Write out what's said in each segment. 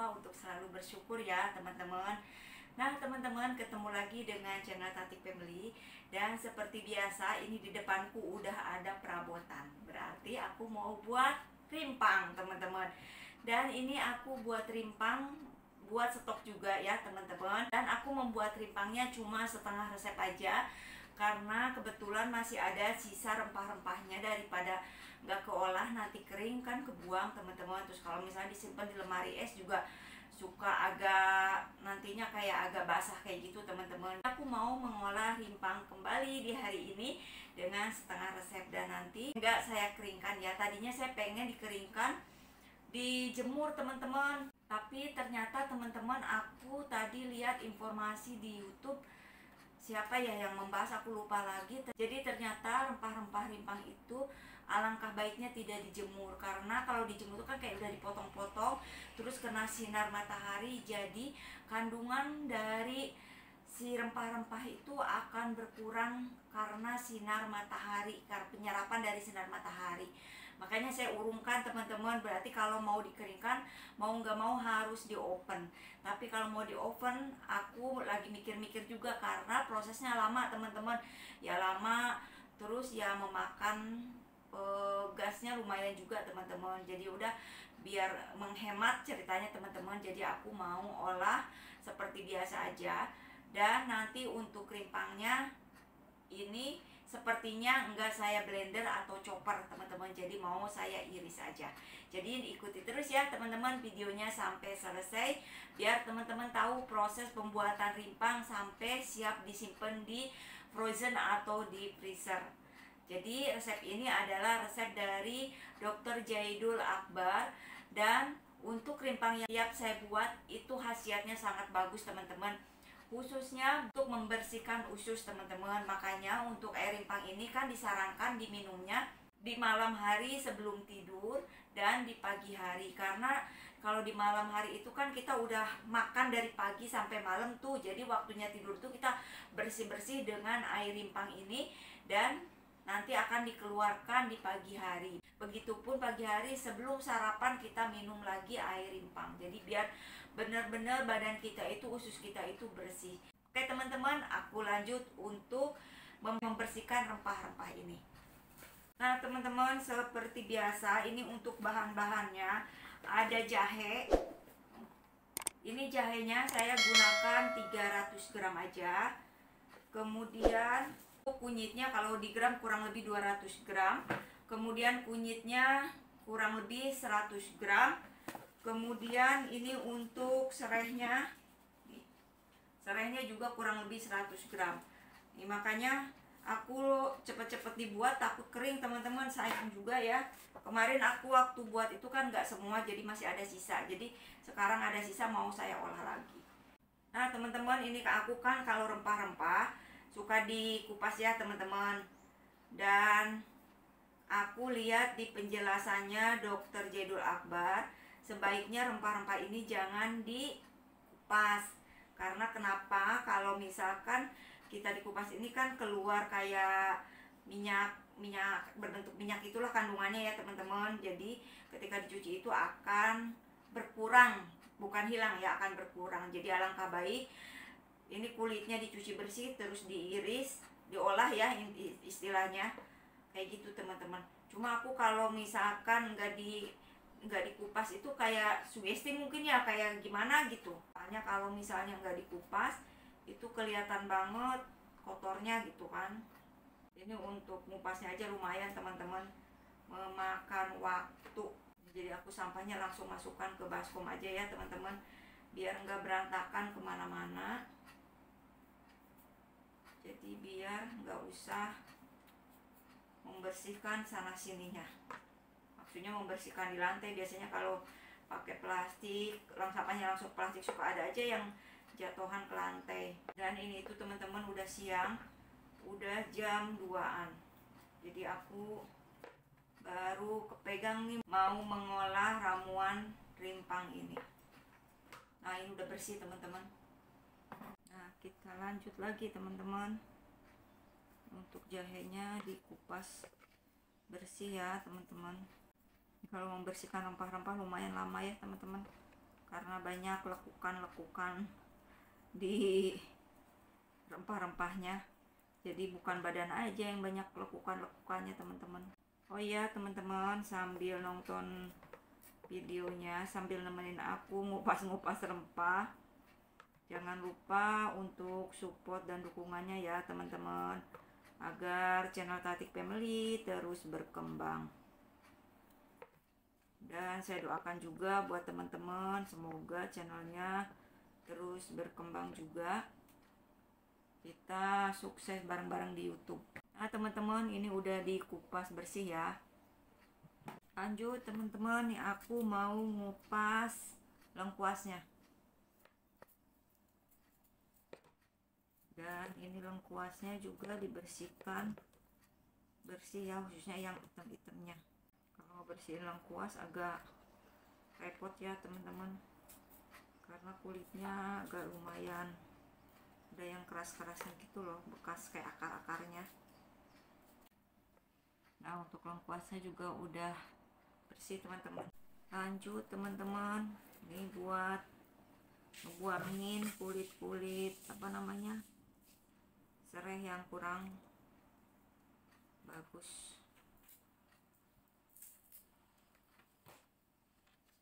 lupa untuk selalu bersyukur ya teman-teman. Nah teman-teman, ketemu lagi dengan channel Tati Family. Dan seperti biasa, ini di depanku udah ada perabotan. Berarti aku mau buat rimpang teman-teman. Dan ini aku buat rimpang, buat stok juga ya teman-teman. Dan aku membuat rimpangnya cuma setengah resep aja, karena kebetulan masih ada sisa rempah-rempahnya. Daripada nggak keolah nanti kering kan kebuang teman-teman. Terus kalau misalnya disimpan di lemari es juga suka agak nantinya kayak agak basah kayak gitu teman-teman. Aku mau mengolah rimpang kembali di hari ini dengan setengah resep, dan nanti nggak saya keringkan ya. Tadinya saya pengen dikeringkan, dijemur teman-teman, tapi ternyata teman-teman aku tadi lihat informasi di YouTube, siapa ya yang membahas, aku lupa lagi. Jadi ternyata rempah-rempah rimpang itu alangkah baiknya tidak dijemur, karena kalau dijemur itu kan kayak udah dipotong-potong terus kena sinar matahari, jadi kandungan dari si rempah-rempah itu akan berkurang karena sinar matahari, karena penyerapan dari sinar matahari. Makanya saya urungkan teman-teman. Berarti kalau mau dikeringkan, mau nggak mau harus di oven. Tapi kalau mau di oven, aku lagi mikir-mikir juga karena prosesnya lama teman-teman. Ya lama, terus ya memakan gasnya lumayan juga teman-teman. Jadi udah biar menghemat ceritanya teman-teman, jadi aku mau olah seperti biasa aja. Dan nanti untuk rimpangnya ini sepertinya enggak saya blender atau chopper teman-teman, jadi mau saya iris aja. Jadi ikuti terus ya teman-teman videonya sampai selesai, biar teman-teman tahu proses pembuatan rimpang sampai siap disimpan di frozen atau di freezer. Jadi resep ini adalah resep dari Dr. Jaidul Akbar, dan untuk rimpang yang siap saya buat itu khasiatnya sangat bagus teman-teman, khususnya untuk membersihkan usus teman-teman. Makanya untuk air rimpang ini kan disarankan diminumnya di malam hari sebelum tidur dan di pagi hari, karena kalau di malam hari itu kan kita udah makan dari pagi sampai malam tuh, jadi waktunya tidur tuh kita bersih-bersih dengan air rimpang ini, dan nanti akan dikeluarkan di pagi hari. Begitupun pagi hari sebelum sarapan kita minum lagi air rimpang. Jadi biar benar-benar badan kita itu, usus kita itu bersih. Oke teman-teman, aku lanjut untuk membersihkan rempah-rempah ini. Nah teman-teman, seperti biasa ini untuk bahan-bahannya ada jahe. Ini jahenya saya gunakan 300 gram aja. Kemudian kunyitnya kalau di gram kurang lebih 200 gram. Kemudian kunyitnya kurang lebih 100 gram. Kemudian ini untuk serehnya, serehnya juga kurang lebih 100 gram. Ini makanya aku cepet-cepet dibuat, takut kering teman-teman, sayang juga ya. Kemarin aku waktu buat itu kan nggak semua, jadi masih ada sisa. Jadi sekarang ada sisa, mau saya olah lagi. Nah teman-teman, ini aku kan kalau rempah-rempah suka dikupas ya teman-teman. Dan aku lihat di penjelasannya Dr. Jaidul Akbar, sebaiknya rempah-rempah ini jangan dikupas. Karena kenapa? Kalau misalkan kita dikupas ini kan keluar kayak minyak berbentuk minyak, itulah kandungannya ya teman-teman. Jadi ketika dicuci itu akan berkurang, bukan hilang ya, akan berkurang. Jadi alangkah baik ini kulitnya dicuci bersih, terus diiris, diolah ya istilahnya kayak gitu teman-teman. Cuma aku kalau misalkan nggak dikupas itu kayak sugesti mungkin ya, kayak gimana gitu. Hanya kalau misalnya nggak dikupas itu kelihatan banget kotornya gitu kan. Ini untuk ngupasnya aja lumayan teman-teman, memakan waktu. Jadi aku sampahnya langsung masukkan ke baskom aja ya teman-teman, biar nggak berantakan kemana-mana. Jadi biar nggak usah membersihkan sana sininya, maksudnya membersihkan di lantai. Biasanya kalau pakai plastik, sampahnya langsung plastik, suka ada aja yang jatuhan ke lantai. Dan ini itu teman-teman udah siang, udah jam 2-an. Jadi aku baru kepegang nih mau mengolah ramuan rimpang ini. Nah ini udah bersih teman-teman. Nah kita lanjut lagi teman-teman. Untuk jahenya dikupas bersih ya teman-teman. Kalau membersihkan rempah-rempah lumayan lama ya teman-teman, karena banyak lekukan-lekukan di rempah-rempahnya. Jadi bukan badan aja yang banyak lekukan-lekukannya teman-teman. Oh iya teman-teman, sambil nonton videonya, sambil nemenin aku ngupas-ngupas rempah, jangan lupa untuk support dan dukungannya ya teman-teman, agar channel Tatik Family terus berkembang. Dan saya doakan juga buat teman-teman, semoga channelnya terus berkembang juga, kita sukses bareng-bareng di YouTube. Nah teman-teman, ini udah dikupas bersih ya. Lanjut teman-teman, nih aku mau ngupas lengkuasnya. Dan ini lengkuasnya juga dibersihkan bersih ya, khususnya yang item-itemnya. Kalau bersihin lengkuas agak repot ya teman-teman, karena kulitnya agak lumayan ada yang keras-kerasnya gitu loh, bekas kayak akar-akarnya. Nah untuk lengkuasnya juga udah bersih teman-teman. Lanjut teman-teman, ini buat ngebuangin kulit-kulit serai yang kurang bagus.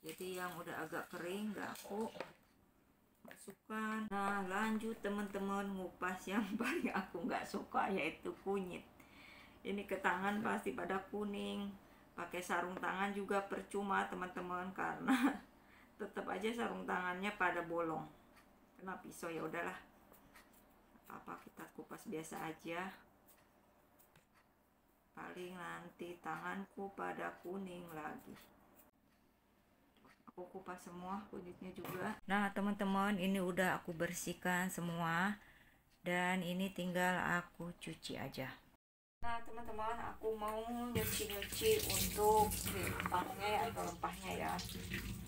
Jadi yang udah agak kering gak aku masukkan. Nah lanjut teman-teman, ngupas yang paling aku nggak suka, yaitu kunyit. Ini ke tangan pasti pada kuning, pakai sarung tangan juga percuma teman-teman, karena tetap aja sarung tangannya pada bolong kena pisau. Ya udahlah, apa kita kupas biasa aja, paling nanti tanganku pada kuning lagi. Aku kupas semua kunyitnya juga. Nah teman-teman, ini udah aku bersihkan semua dan ini tinggal aku cuci aja. Nah teman-teman, aku mau nyuci-nyuci untuk rempahnya atau rempahnya ya.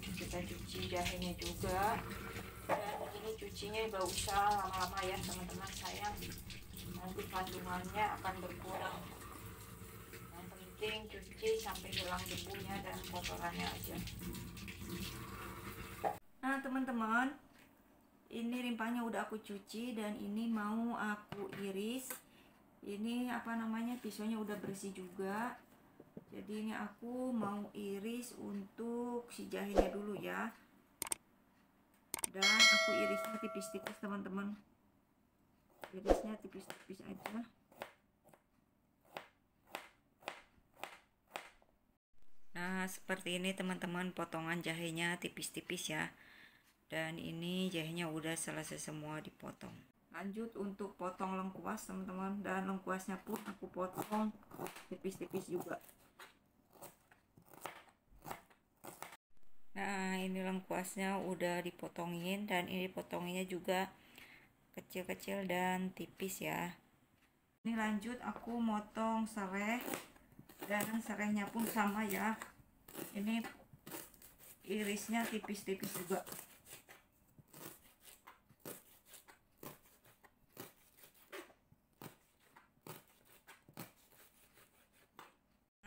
Kita cuci jahenya juga, dan ini cucinya gak usah lama-lama ya teman-teman, sayang nanti kandungannya akan berkurang. Yang penting cuci sampai hilang debunya dan kotorannya aja. Nah teman-teman, ini rimpahnya udah aku cuci dan ini mau aku iris. Ini pisaunya udah bersih juga. Jadi ini aku mau iris untuk si jahenya dulu ya. Dan aku irisnya tipis-tipis teman-teman. Irisnya tipis-tipis aja. Nah seperti ini teman-teman, potongan jahenya tipis-tipis ya. Dan ini jahenya udah selesai semua dipotong. Lanjut untuk potong lengkuas teman-teman, dan lengkuasnya pun aku potong tipis-tipis juga. Nah ini lengkuasnya udah dipotongin, dan ini potonginnya juga kecil-kecil dan tipis ya. Ini lanjut aku motong serai, dan serainya pun sama ya. Ini irisnya tipis-tipis juga.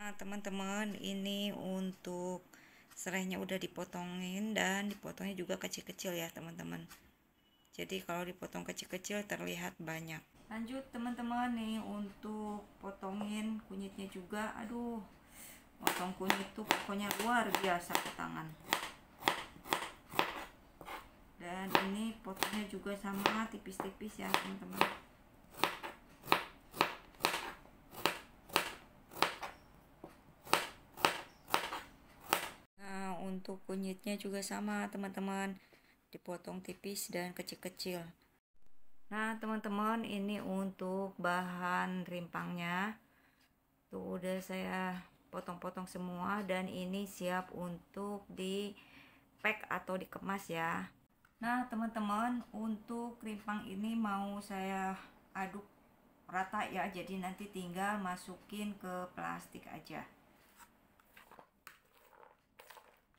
Nah teman-teman, ini untuk serainya udah dipotongin dan dipotongnya juga kecil-kecil ya teman-teman. Jadi kalau dipotong kecil-kecil terlihat banyak. Lanjut teman-teman, nih untuk potongin kunyitnya juga. Aduh, potong kunyit tuh pokoknya luar biasa ke tangan. Dan ini potongnya juga sama tipis-tipis ya teman-teman. Untuk kunyitnya juga sama teman-teman, dipotong tipis dan kecil-kecil. Nah teman-teman, ini untuk bahan rimpangnya tuh udah saya potong-potong semua, dan ini siap untuk di pack atau dikemas ya. Nah teman-teman, untuk rimpang ini mau saya aduk rata ya, jadi nanti tinggal masukin ke plastik aja.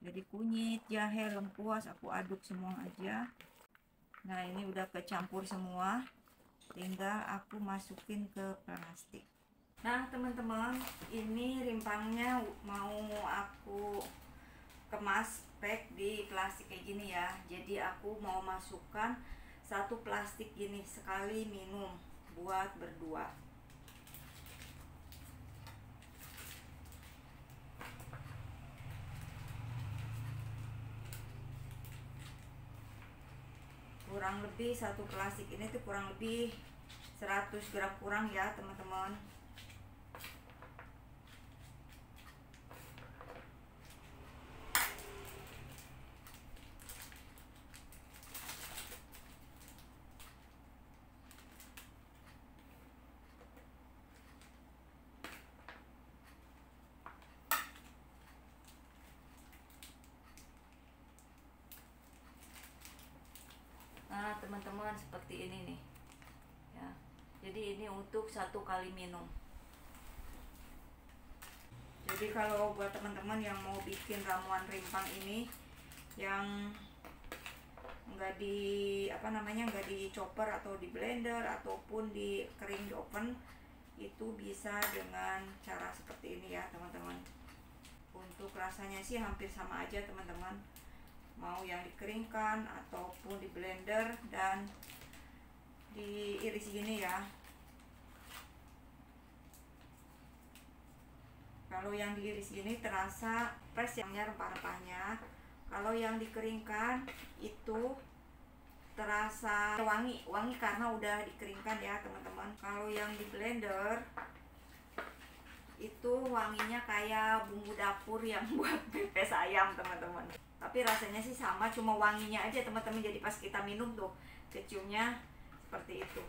Jadi kunyit, jahe, lengkuas aku aduk semua aja. Nah ini udah kecampur semua, tinggal aku masukin ke plastik. Nah teman-teman, ini rimpangnya mau aku kemas pack di plastik kayak gini ya. Jadi aku mau masukkan satu plastik gini sekali minum buat berdua. Kurang lebih satu plastik ini tuh kurang lebih 100 gram kurang ya teman-teman. Nah teman-teman, seperti ini nih ya. Jadi ini untuk satu kali minum. Jadi kalau buat teman-teman yang mau bikin ramuan rimpang ini yang nggak di nggak di chopper atau di blender ataupun di kering di oven, itu bisa dengan cara seperti ini ya teman-teman. Untuk rasanya sih hampir sama aja teman-teman, mau yang dikeringkan ataupun di blender dan diiris gini ya. Kalau yang diiris gini terasa fresh yang rempah-rempahnya. Kalau yang dikeringkan itu terasa wangi karena udah dikeringkan ya teman-teman. Kalau yang di blender itu wanginya kayak bumbu dapur yang buat pepes ayam teman-teman. Tapi rasanya sih sama, cuma wanginya aja teman-teman. Jadi pas kita minum tuh keciumnya seperti itu.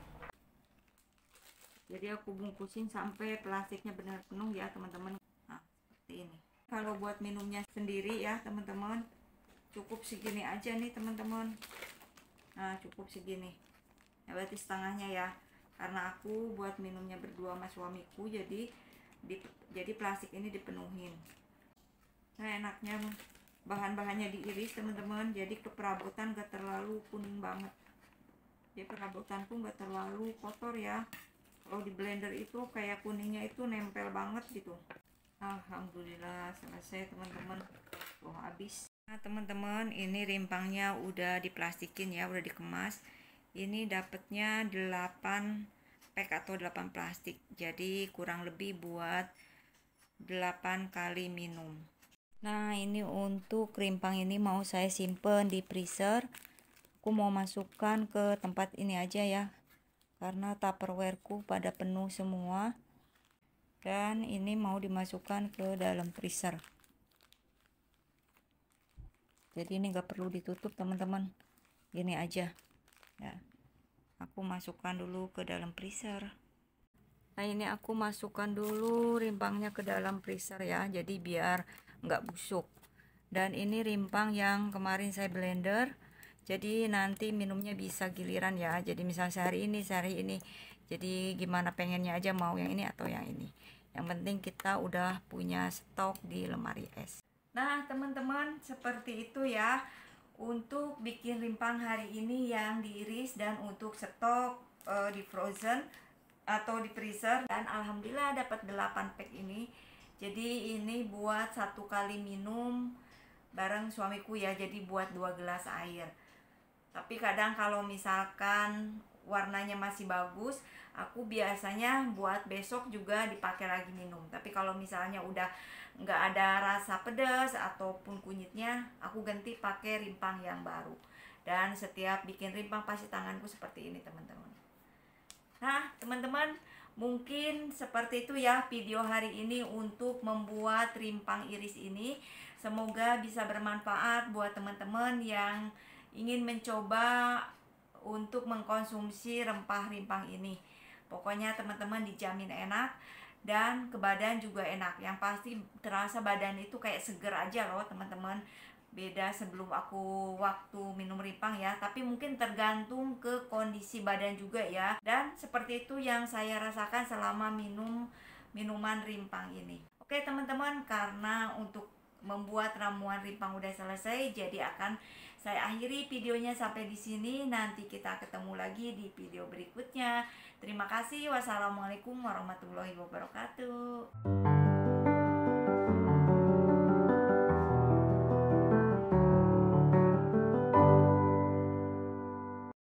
Jadi aku bungkusin sampai plastiknya benar penuh ya teman-teman. Nah seperti ini. Kalau buat minumnya sendiri ya teman-teman, cukup segini aja nih teman-teman. Nah cukup segini ya, berarti setengahnya ya, karena aku buat minumnya berdua sama suamiku, jadi plastik ini dipenuhin. Nah enaknya bahan-bahannya diiris teman-teman, jadi keperabotan gak terlalu kuning banget. Jadi perabotanku gak terlalu kotor ya. Kalau di blender itu kayak kuningnya itu nempel banget gitu. Alhamdulillah selesai teman-teman. Tuh habis. Nah teman-teman, ini rimpangnya udah diplastikin ya, udah dikemas. Ini dapatnya 8 pack atau 8 plastik. Jadi kurang lebih buat 8 kali minum. Nah ini untuk rimpang ini mau saya simpen di freezer. Aku mau masukkan ke tempat ini aja ya, karena tupperwareku pada penuh semua. Dan ini mau dimasukkan ke dalam freezer. Jadi ini gak perlu ditutup teman-teman, gini aja ya. Aku masukkan dulu ke dalam freezer. Nah ini aku masukkan dulu rimpangnya ke dalam freezer ya, jadi biar nggak busuk. Dan ini rimpang yang kemarin saya blender, jadi nanti minumnya bisa giliran ya. Jadi misal sehari ini, jadi gimana pengennya aja, mau yang ini atau yang ini. Yang penting kita udah punya stok di lemari es. Nah teman-teman, seperti itu ya untuk bikin rimpang hari ini yang diiris dan untuk stok di frozen atau di freezer. Dan alhamdulillah dapat 8 pack ini. Jadi ini buat satu kali minum bareng suamiku ya, jadi buat 2 gelas air. Tapi kadang kalau misalkan warnanya masih bagus, aku biasanya buat besok juga dipakai lagi minum. Tapi kalau misalnya udah nggak ada rasa pedas ataupun kunyitnya, aku ganti pakai rimpang yang baru. Dan setiap bikin rimpang pasti tanganku seperti ini teman-teman. Nah teman-teman, mungkin seperti itu ya video hari ini untuk membuat rimpang iris ini. Semoga bisa bermanfaat buat teman-teman yang ingin mencoba untuk mengkonsumsi rempah rimpang ini. Pokoknya teman-teman dijamin enak dan ke badan juga enak. Yang pasti terasa badan itu kayak seger aja loh teman-teman. Beda sebelum aku waktu minum rimpang ya, tapi mungkin tergantung ke kondisi badan juga ya. Dan seperti itu yang saya rasakan selama minum minuman rimpang ini. Oke teman-teman, karena untuk membuat ramuan rimpang udah selesai, jadi akan saya akhiri videonya sampai di sini. Nanti kita ketemu lagi di video berikutnya. Terima kasih. Wassalamualaikum warahmatullahi wabarakatuh.